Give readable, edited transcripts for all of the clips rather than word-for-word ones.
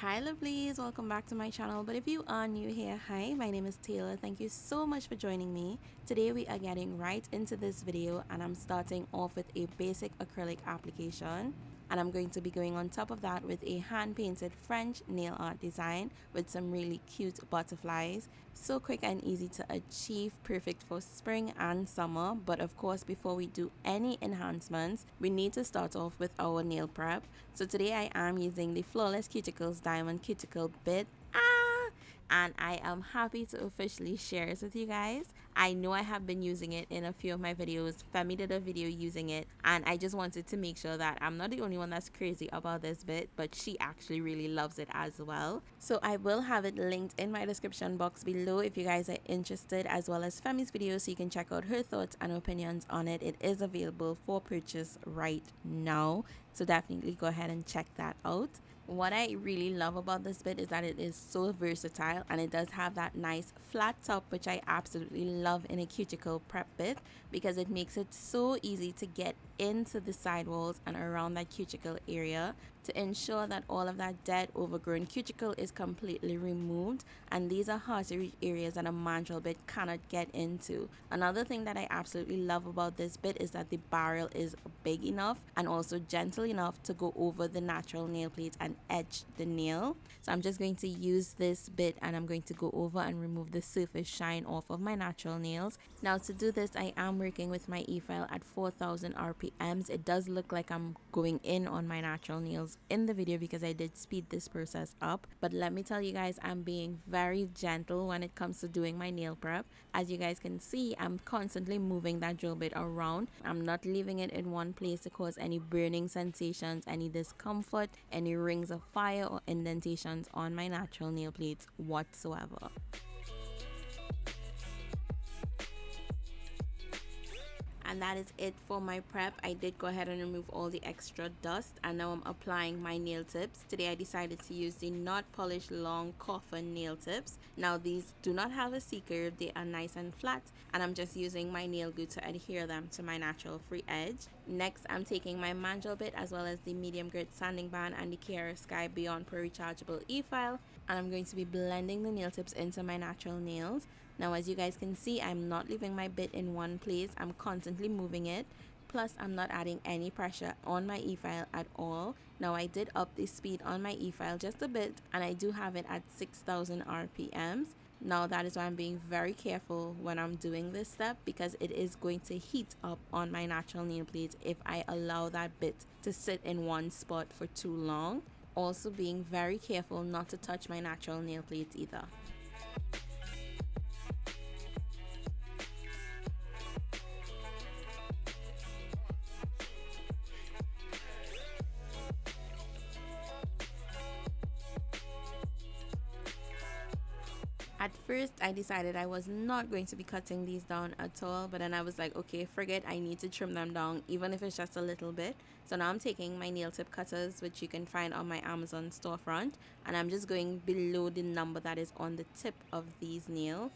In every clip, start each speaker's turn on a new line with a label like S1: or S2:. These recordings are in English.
S1: Hi lovelies, welcome back to my channel. But if you are new here, hi, my name is Taylor. Thank you so much for joining me. Today we are getting right into this video and I'm starting off with a basic acrylic application. And I'm going to be going on top of that with a hand-painted French nail art design with some really cute butterflies. So quick and easy to achieve, perfect for spring and summer. But of course, before we do any enhancements, we need to start off with our nail prep. So today I am using the Flawless Cuticles Diamond Cuticle Bit. And I am happy to officially share it with you guys. I know I have been using it in a few of my videos. Femi did a video using it and I just wanted to make sure that I'm not the only one that's crazy about this bit, but she actually really loves it as well. So I will have it linked in my description box below if you guys are interested, as well as Femi's video, so you can check out her thoughts and opinions on it. It is available for purchase right now, so definitely go ahead and check that out. What I really love about this bit is that it is so versatile and it does have that nice flat top, which I absolutely love in a cuticle prep bit because it makes it so easy to get into the side walls and around that cuticle area to ensure that all of that dead overgrown cuticle is completely removed, and these are hard to reach areas that a mandrel bit cannot get into. Another thing that I absolutely love about this bit is that the barrel is big enough and also gentle enough to go over the natural nail plate and edge the nail. So I'm just going to use this bit and I'm going to go over and remove the surface shine off of my natural nails. Now to do this, I am working with my e-file at 4000 RPMs. It does look like I'm going in on my natural nails in the video because I did speed this process up, but let me tell you guys, I'm being very gentle when it comes to doing my nail prep. As you guys can see, I'm constantly moving that drill bit around. I'm not leaving it in one place to cause any burning sensations, any discomfort, any rings of fire or indentations on my natural nail plates whatsoever. And that is it for my prep. I did go ahead and remove all the extra dust and now I'm applying my nail tips. Today I decided to use the not polished long Coffin nail tips. Now these do not have a C-curve, they are nice and flat, and I'm just using my nail glue to adhere them to my natural free edge. Next, I'm taking my mandrel bit as well as the medium grit sanding band and the 𝗀𝗃𝗃𝗃 Beyond Pro rechargeable e-file, and I'm going to be blending the nail tips into my natural nails. Now as you guys can see, I'm not leaving my bit in one place, I'm constantly moving it, plus I'm not adding any pressure on my e-file at all. Now I did up the speed on my e-file just a bit and I do have it at 6000 RPMs. Now that is why I'm being very careful when I'm doing this step because it is going to heat up on my natural nail plate if I allow that bit to sit in one spot for too long. Also being very careful not to touch my natural nail plate either. At first, I decided I was not going to be cutting these down at all, but then I was like, okay, forget, I need to trim them down, even if it's just a little bit. So now I'm taking my nail tip cutters, which you can find on my Amazon storefront, and I'm just going below the number that is on the tip of these nails.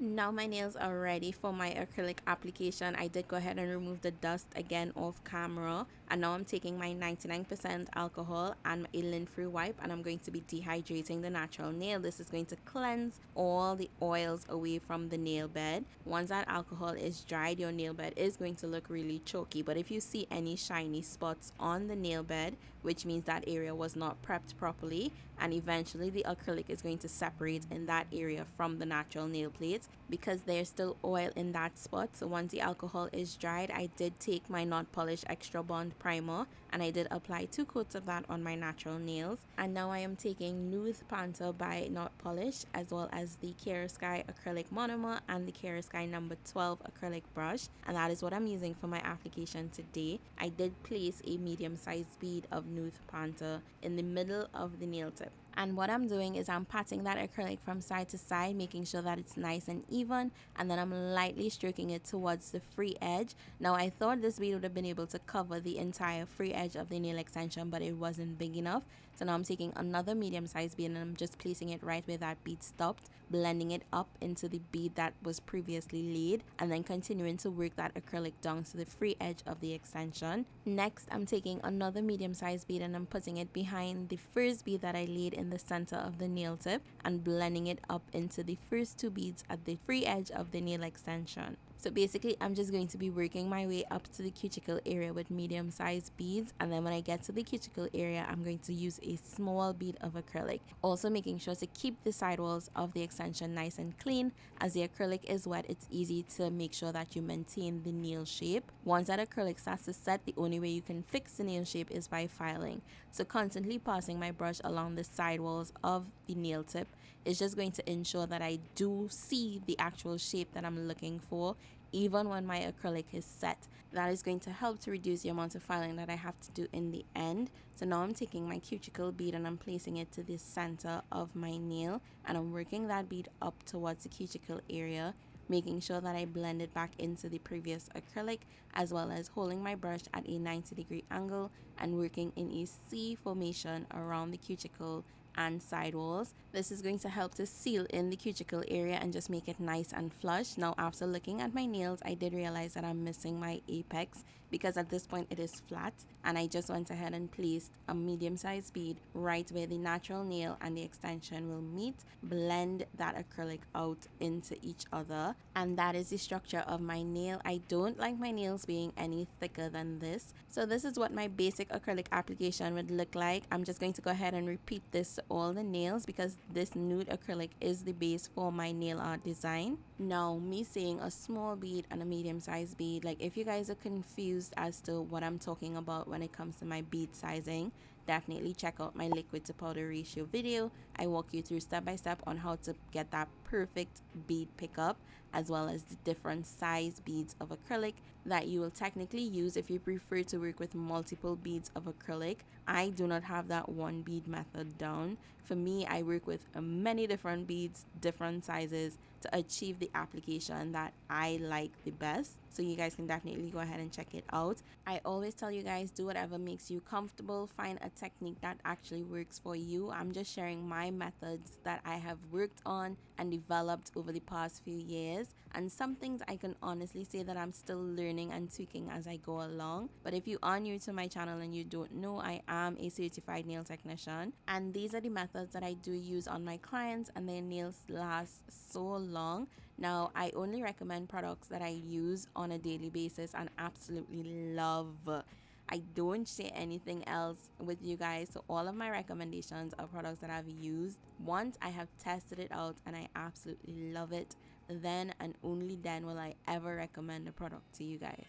S1: Now my nails are ready for my acrylic application. I did go ahead and remove the dust again off camera, and now I'm taking my 99% alcohol and a lint-free wipe and I'm going to be dehydrating the natural nail. This is going to cleanse all the oils away from the nail bed. Once that alcohol is dried, your nail bed is going to look really chalky, but if you see any shiny spots on the nail bed, which means that area was not prepped properly, and eventually the acrylic is going to separate in that area from the natural nail plate because there's still oil in that spot. So once the alcohol is dried, I did take my not polished extra bond primer and I did apply 2 coats of that on my natural nails. And now I am taking Nude Panther by Not Polish as well as the 𝗀𝗃𝗃𝗃 Acrylic Monomer and the 𝗀𝗃𝗃𝗃 number 12 acrylic brush, and that is what I'm using for my application today. I did place a medium-sized bead of Nude Panther in the middle of the nail tip, And what I'm doing is I'm patting that acrylic from side to side, making sure that it's nice and even, and then I'm lightly stroking it towards the free edge. Now I thought this bead would have been able to cover the entire free edge of the nail extension, but it wasn't big enough. So now I'm taking another medium sized bead and I'm just placing it right where that bead stopped, blending it up into the bead that was previously laid, and then continuing to work that acrylic down to the free edge of the extension. Next, I'm taking another medium sized bead and I'm putting it behind the first bead that I laid in the center of the nail tip and blending it up into the first two beads at the free edge of the nail extension. So basically, I'm just going to be working my way up to the cuticle area with medium sized beads, and then when I get to the cuticle area, I'm going to use a small bead of acrylic. Also making sure to keep the sidewalls of the extension nice and clean. As the acrylic is wet, it's easy to make sure that you maintain the nail shape. Once that acrylic starts to set, the only way you can fix the nail shape is by filing. So constantly passing my brush along the sidewalls of the nail tip is just going to ensure that I do see the actual shape that I'm looking for, even when my acrylic is set. That is going to help to reduce the amount of filing that I have to do in the end. So now I'm taking my cuticle bead and I'm placing it to the center of my nail, and I'm working that bead up towards the cuticle area, making sure that I blend it back into the previous acrylic, as well as holding my brush at a 90-degree angle and working in a C formation around the cuticle and sidewalls. This is going to help to seal in the cuticle area and just make it nice and flush. Now, after looking at my nails, I did realize that I'm missing my apex, because at this point it is flat, and I just went ahead and placed a medium-sized bead right where the natural nail and the extension will meet, blend that acrylic out into each other, and that is the structure of my nail. I don't like my nails being any thicker than this, so this is what my basic acrylic application would look like. I'm just going to go ahead and repeat this to all the nails because this nude acrylic is the base for my nail art design. Now, me saying a small bead and a medium-sized bead, like if you guys are confused as to what I'm talking about when it comes to my bead sizing, definitely check out my liquid to powder ratio video. I walk you through step by step on how to get that perfect bead pickup, as well as the different size beads of acrylic that you will technically use if you prefer to work with multiple beads of acrylic. I do not have that one bead method down. For me, I work with many different beads, different sizes, to achieve the application that I like the best. So you guys can definitely go ahead and check it out. I always tell you guys, do whatever makes you comfortable. Find a technique that actually works for you. I'm just sharing my methods that I have worked on and developed over the past few years, and some things I can honestly say that I'm still learning and tweaking as I go along. But if you are new to my channel and you don't know, I am a certified nail technician, and these are the methods that I do use on my clients, and their nails last so long. Now, I only recommend products that I use on a daily basis and absolutely love. I don't share anything else with you guys. So all of my recommendations are products that I've used once I have tested it out and I absolutely love it. Then and only then will I ever recommend a product to you guys.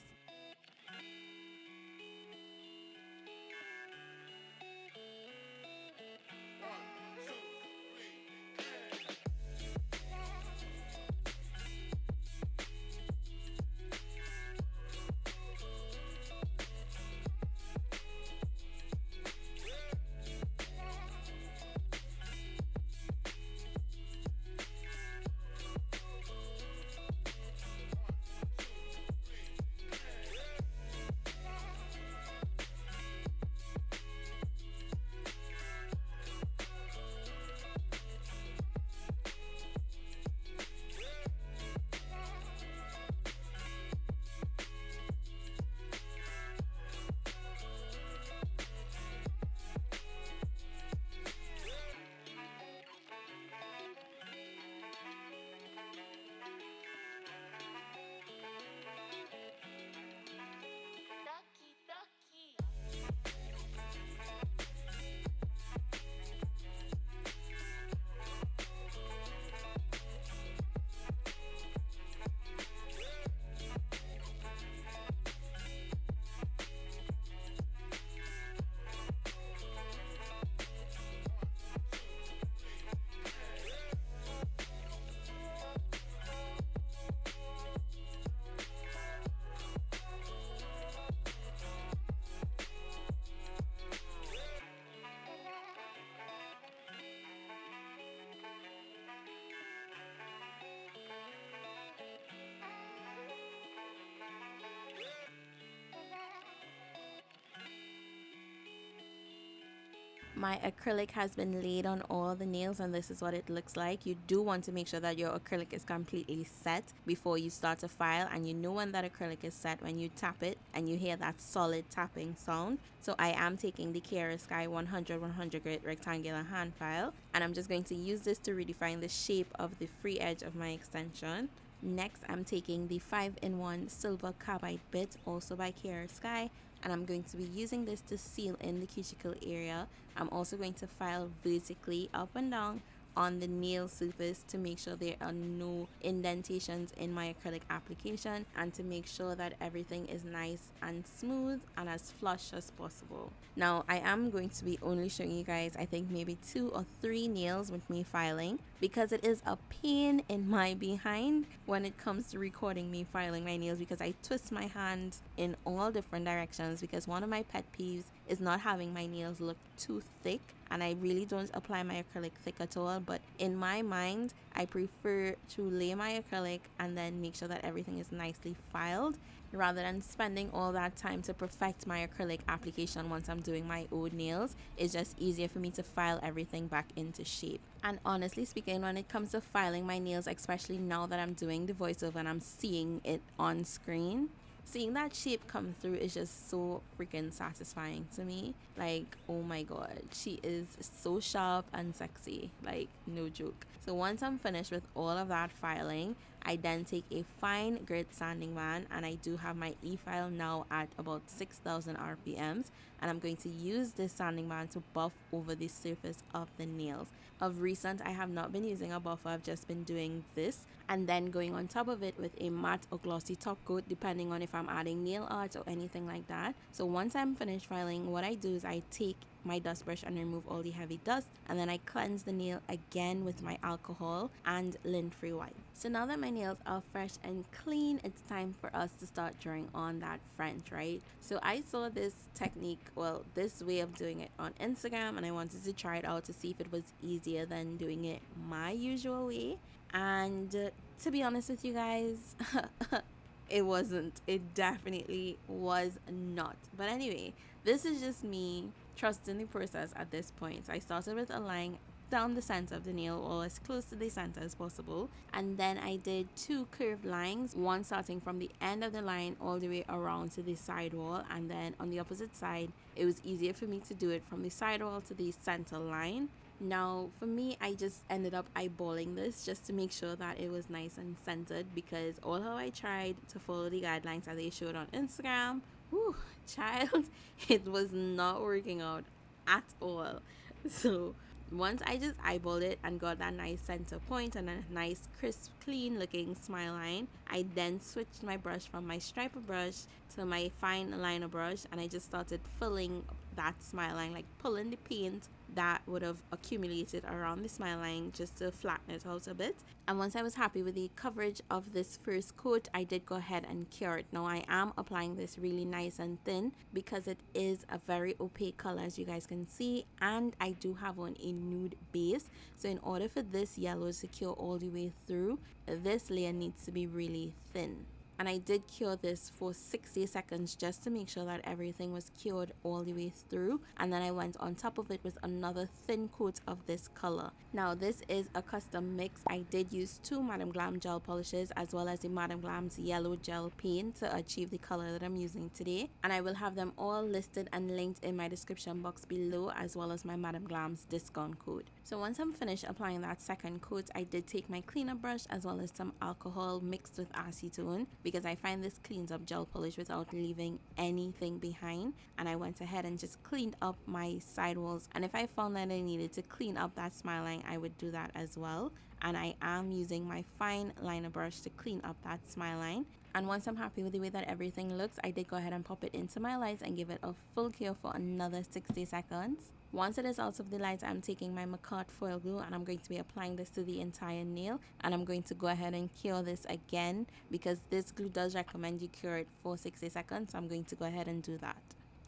S1: My acrylic has been laid on all the nails and this is what it looks like. You do want to make sure that your acrylic is completely set before you start to file, and you know when that acrylic is set when you tap it and you hear that solid tapping sound. So I am taking the 𝗀𝗃𝗃 100 grit rectangular hand file, and I'm just going to use this to redefine the shape of the free edge of my extension. Next, I'm taking the 5-in-1 silver carbide bit, also by 𝗀𝗃𝗃, and I'm going to be using this to seal in the cuticle area. I'm also going to file vertically up and down on the nail surface to make sure there are no indentations in my acrylic application, and to make sure that everything is nice and smooth and as flush as possible. Now I am going to be only showing you guys I think maybe 2 or 3 nails with me filing, because it is a pain in my behind when it comes to recording me filing my nails, because I twist my hands in all different directions, because one of my pet peeves is not having my nails look too thick, and I really don't apply my acrylic thick at all. But in my mind, I prefer to lay my acrylic and then make sure that everything is nicely filed, rather than spending all that time to perfect my acrylic application once I'm doing my own nails. It's just easier for me to file everything back into shape. And honestly speaking, when it comes to filing my nails, especially now that I'm doing the voiceover and I'm seeing it on screen, seeing that shape come through is just so freaking satisfying to me. Like, oh my god, she is so sharp and sexy, like no joke. So once I'm finished with all of that filing, I then take a fine grit sanding band, and I do have my e-file now at about 6,000 RPMs, and I'm going to use this sanding band to buff over the surface of the nails. Of recent, I have not been using a buffer, I've just been doing this and then going on top of it with a matte or glossy top coat, depending on if I'm adding nail art or anything like that. So once I'm finished filing, what I do is I take my dust brush and remove all the heavy dust, and then I cleanse the nail again with my alcohol and lint-free wipe. So now that my nails are fresh and clean, it's time for us to start drawing on that French, right? So I saw this technique, well, this way of doing it on Instagram, and I wanted to try it out to see if it was easier than doing it my usual way. And to be honest with you guys, it wasn't. It definitely was not. But anyway, this is just me trusting the process at this point. So I started with a line down the center of the nail, or as close to the center as possible, and then I did 2 curved lines, one starting from the end of the line all the way around to the side wall, and then on the opposite side it was easier for me to do it from the side wall to the center line. Now for me, I just ended up eyeballing this just to make sure that it was nice and centered, because although I tried to follow the guidelines that they showed on Instagram, whew, child, it was not working out at all. So once I just eyeballed it and got that nice center point and a nice crisp clean looking smile line, I then switched my brush from my striper brush to my fine liner brush, and I just started filling that smile line, like pulling the paint that would have accumulated around the smile line just to flatten it out a bit. And once I was happy with the coverage of this first coat, I did go ahead and cure it. Now I am applying this really nice and thin because it is a very opaque color, as you guys can see, and I do have on a nude base. So in order for this yellow to cure all the way through, this layer needs to be really thin. And I did cure this for 60 seconds just to make sure that everything was cured all the way through, and then I went on top of it with another thin coat of this color. Now this is a custom mix. I did use 2 Madam Glam gel polishes as well as the Madam Glam's yellow gel paint to achieve the color that I'm using today, and I will have them all listed and linked in my description box below, as well as my Madam Glam's discount code. So once I'm finished applying that second coat, I did take my cleaner brush as well as some alcohol mixed with acetone, because I find this cleans up gel polish without leaving anything behind, and I went ahead and just cleaned up my side walls, and if I found that I needed to clean up that smile line, I would do that as well. And I am using my fine liner brush to clean up that smile line. And once I'm happy with the way that everything looks, I did go ahead and pop it into my lights and give it a full cure for another 60 seconds. Once it is out of the lights, I'm taking my McCart foil glue and I'm going to be applying this to the entire nail, and I'm going to go ahead and cure this again because this glue does recommend you cure it for 60 seconds, so I'm going to go ahead and do that.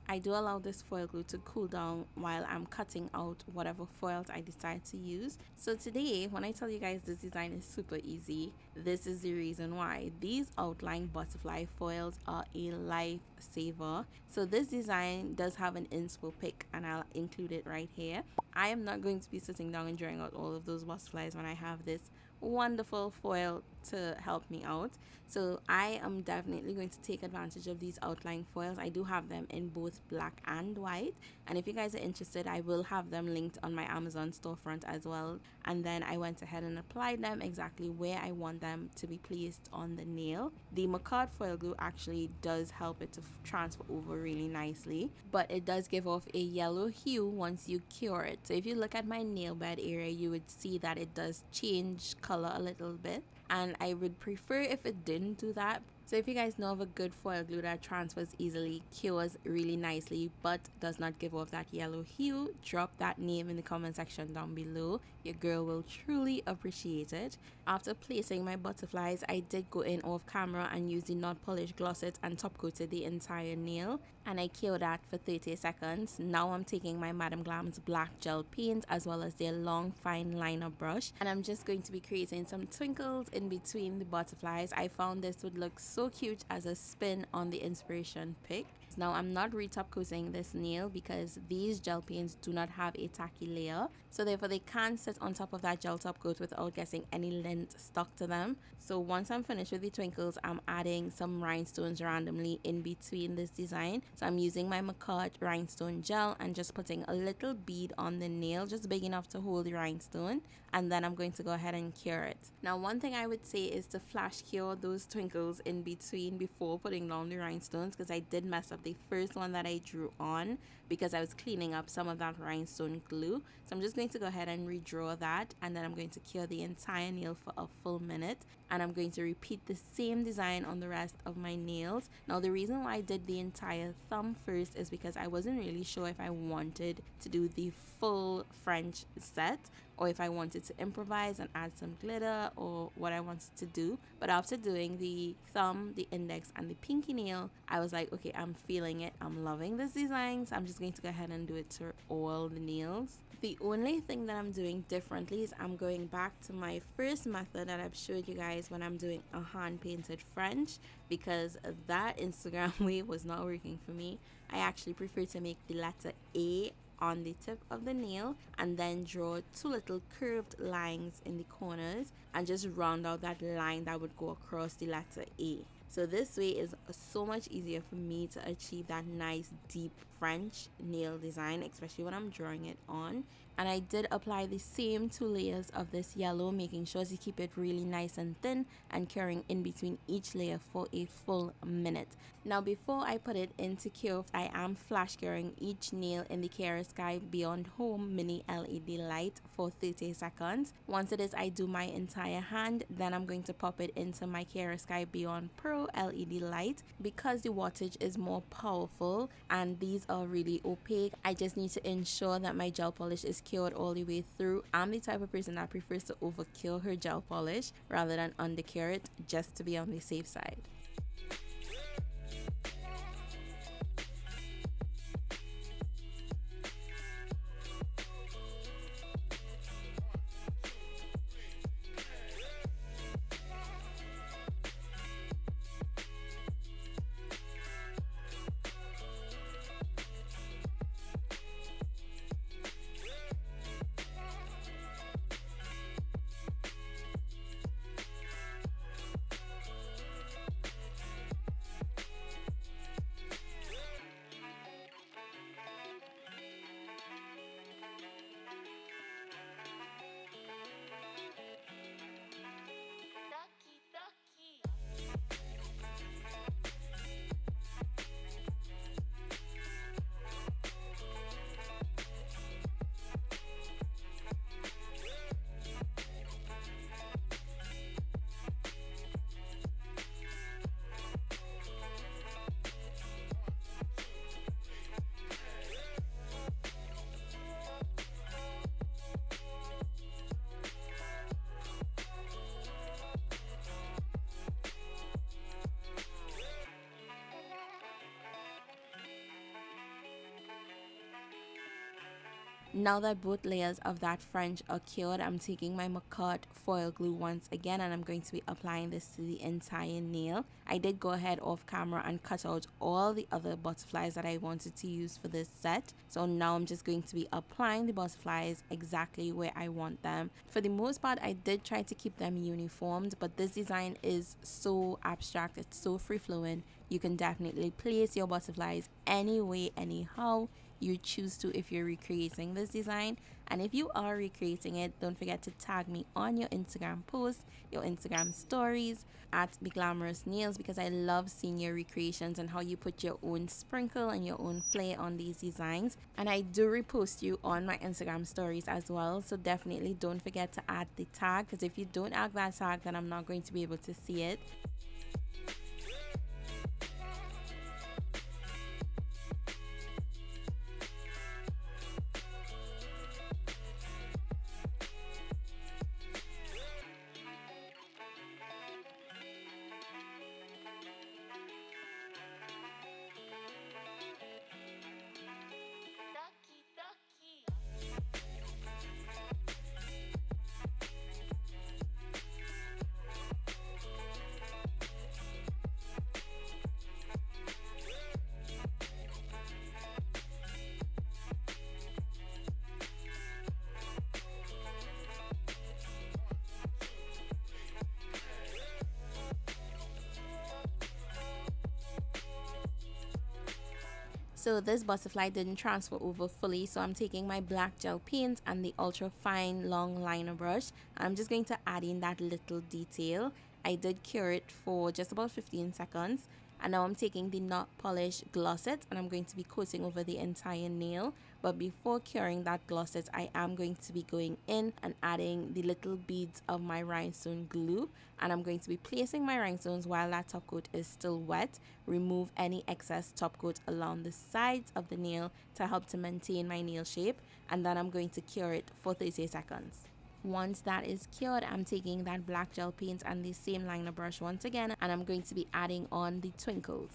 S1: I do allow this foil glue to cool down while I'm cutting out whatever foils I decide to use. So today, when I tell you guys this design is super easy, this is the reason why. These outline butterfly foils are a lifesaver. So this design does have an inspo pic and I'll include it right here. I am not going to be sitting down and drawing out all of those butterflies when I have this wonderful foil to help me out. So I am definitely going to take advantage of these outline foils. I do have them in both black and white, and if you guys are interested, I will have them linked on my Amazon storefront as well. And then I went ahead and applied them exactly where I want them to be placed on the nail. The Micarde foil glue actually does help it to transfer over really nicely, but it does give off a yellow hue once you cure it. So if you look at my nail bed area, you would see that it does change color a little bit, and I would prefer if it didn't do that. So if you guys know of a good foil glue that transfers easily, cures really nicely, but does not give off that yellow hue, drop that name in the comment section down below. Your girl will truly appreciate it. After placing my butterflies, I did go in off camera and use the Not Polish Glosset and top coated the entire nail, and I cured that for 30 seconds. Now I'm taking my Madam Glam's black gel paint as well as their long fine liner brush, and I'm just going to be creating some twinkles in between the butterflies. I found this would look so cute as a spin on the inspiration pic. Now I'm not retop coating this nail because these gel paints do not have a tacky layer, so therefore they can't sit on top of that gel top coat without getting any lint stuck to them. So once I'm finished with the twinkles, I'm adding some rhinestones randomly in between this design. So I'm using my Micarde rhinestone gel and just putting a little bead on the nail, just big enough to hold the rhinestone, and then I'm going to go ahead and cure it. Now one thing I would say is to flash cure those twinkles in between before putting down the rhinestones, because I did mess up the first one that I drew on because I was cleaning up some of that rhinestone glue. So I'm just going to go ahead and redraw that, and then I'm going to cure the entire nail for a full minute, and I'm going to repeat the same design on the rest of my nails. Now the reason why I did the entire thumb first is because I wasn't really sure if I wanted to do the full French set or if I wanted to improvise and add some glitter or what I wanted to do. But after doing the thumb, the index, and the pinky nail, I was like, okay, I'm feeling it. I'm loving this design, so I'm just going to go ahead and do it to all the nails. The only thing that I'm doing differently is I'm going back to my first method that I've showed you guys when I'm doing a hand-painted French, because that Instagram way was not working for me. I actually prefer to make the letter A on the tip of the nail and then draw two little curved lines in the corners and just round out that line that would go across the letter A. So this way is so much easier for me to achieve that nice deep French nail design, especially when I'm drawing it on. And I did apply the same 2 layers of this yellow, making sure to keep it really nice and thin and curing in between each layer for a full minute. Now before I put it into cure, I am flash curing each nail in the 𝗀𝗃 Beyond Home mini LED light for 30 seconds. Once it is, I do my entire hand, then I'm going to pop it into my 𝗀𝗃 Beyond Pro LED light. Because the wattage is more powerful and these are really opaque, I just need to ensure that my gel polish is cured all the way through. I'm the type of person that prefers to over cure her gel polish rather than under cure it, just to be on the safe side. Now that both layers of that French are cured, I'm taking my McCart foil glue once again and I'm going to be applying this to the entire nail. I did go ahead off camera and cut out all the other butterflies that I wanted to use for this set. So now I'm just going to be applying the butterflies exactly where I want them. For the most part, I did try to keep them uniformed, but this design is so abstract, it's so free-flowing. You can definitely place your butterflies any way, anyhow you choose to if you're recreating this design. And if you are recreating it, don't forget to tag me on your Instagram posts, your Instagram stories at BeGlamorous Nails, because I love seeing your recreations and how you put your own sprinkle and your own flair on these designs. And I do repost you on my Instagram stories as well, so definitely don't forget to add the tag, because if you don't add that tag, then I'm not going to be able to see it. So this butterfly didn't transfer over fully, so I'm taking my black gel paint and the ultra fine long liner brush. I'm just going to add in that little detail. I did cure it for just about 15 seconds. And now I'm taking the not polished glosset and I'm going to be coating over the entire nail. But before curing that glosset, I am going to be going in and adding the little beads of my rhinestone glue. And I'm going to be placing my rhinestones while that top coat is still wet. Remove any excess top coat along the sides of the nail to help to maintain my nail shape. And then I'm going to cure it for 30 seconds. Once that is cured, I'm taking that black gel paint and the same liner brush once again, and I'm going to be adding on the twinkles.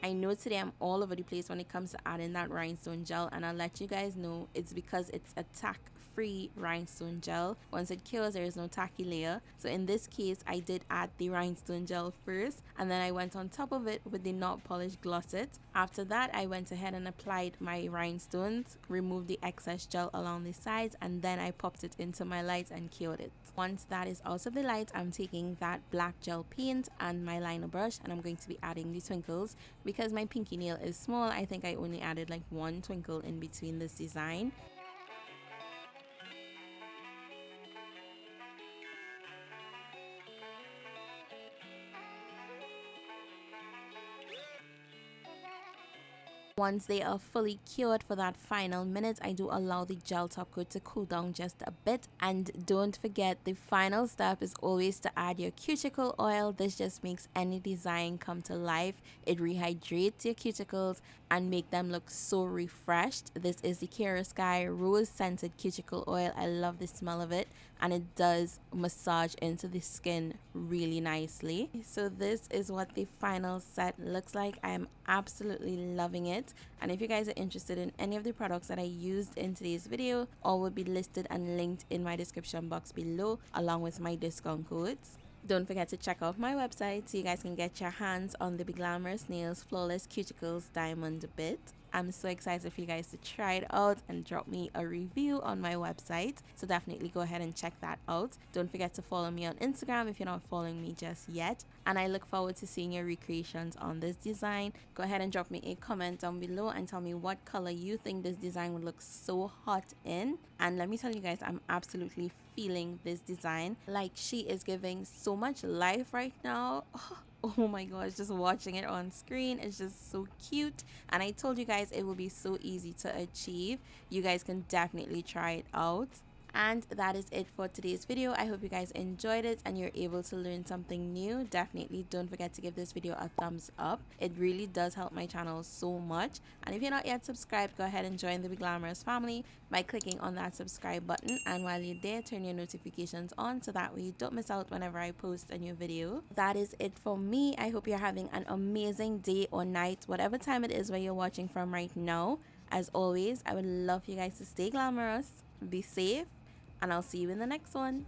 S1: I know today I'm all over the place when it comes to adding that rhinestone gel, and I'll let you guys know it's because it's a tack-free rhinestone gel. Once it cures, there is no tacky layer. So in this case, I did add the rhinestone gel first, and then I went on top of it with the not polished glosset. After that, I went ahead and applied my rhinestones, removed the excess gel along the sides, and then I popped it into my light and cured it. Once that is out of the light, I'm taking that black gel paint and my liner brush, and I'm going to be adding the twinkles. Because my pinky nail is small, I think I only added like one twinkle in between this design. Once they are fully cured for that final minute, I do allow the gel top coat to cool down just a bit. And don't forget, the final step is always to add your cuticle oil. This just makes any design come to life. It rehydrates your cuticles and make them look so refreshed. This is the 𝘀ecie rose scented cuticle oil. I love the smell of it, and it does massage into the skin really nicely. So this is what the final set looks like. I am absolutely loving it, and if you guys are interested in any of the products that I used in today's video, all will be listed and linked in my description box below, along with my discount codes. Don't forget to check out my website so you guys can get your hands on the BeGlamorous Nails Flawless Cuticles Diamond Bit. I'm so excited for you guys to try it out and drop me a review on my website. So definitely go ahead and check that out. Don't forget to follow me on Instagram if you're not following me just yet. And I look forward to seeing your recreations on this design. Go ahead and drop me a comment down below and tell me what color you think this design would look so hot in. And let me tell you guys, I'm absolutely feeling this design. Like, she is giving so much life right now. Oh my gosh, just watching it on screen is just so cute. And I told you guys it will be so easy to achieve. You guys can definitely try it out. And that is it for today's video. I hope you guys enjoyed it and you're able to learn something new. Definitely don't forget to give this video a thumbs up. It really does help my channel so much. And if you're not yet subscribed, go ahead and join the BeGlamorous family by clicking on that subscribe button. And while you're there, turn your notifications on so that way you don't miss out whenever I post a new video. That is it for me. I hope you're having an amazing day or night, whatever time it is where you're watching from right now. As always, I would love for you guys to stay glamorous, be safe, and I'll see you in the next one.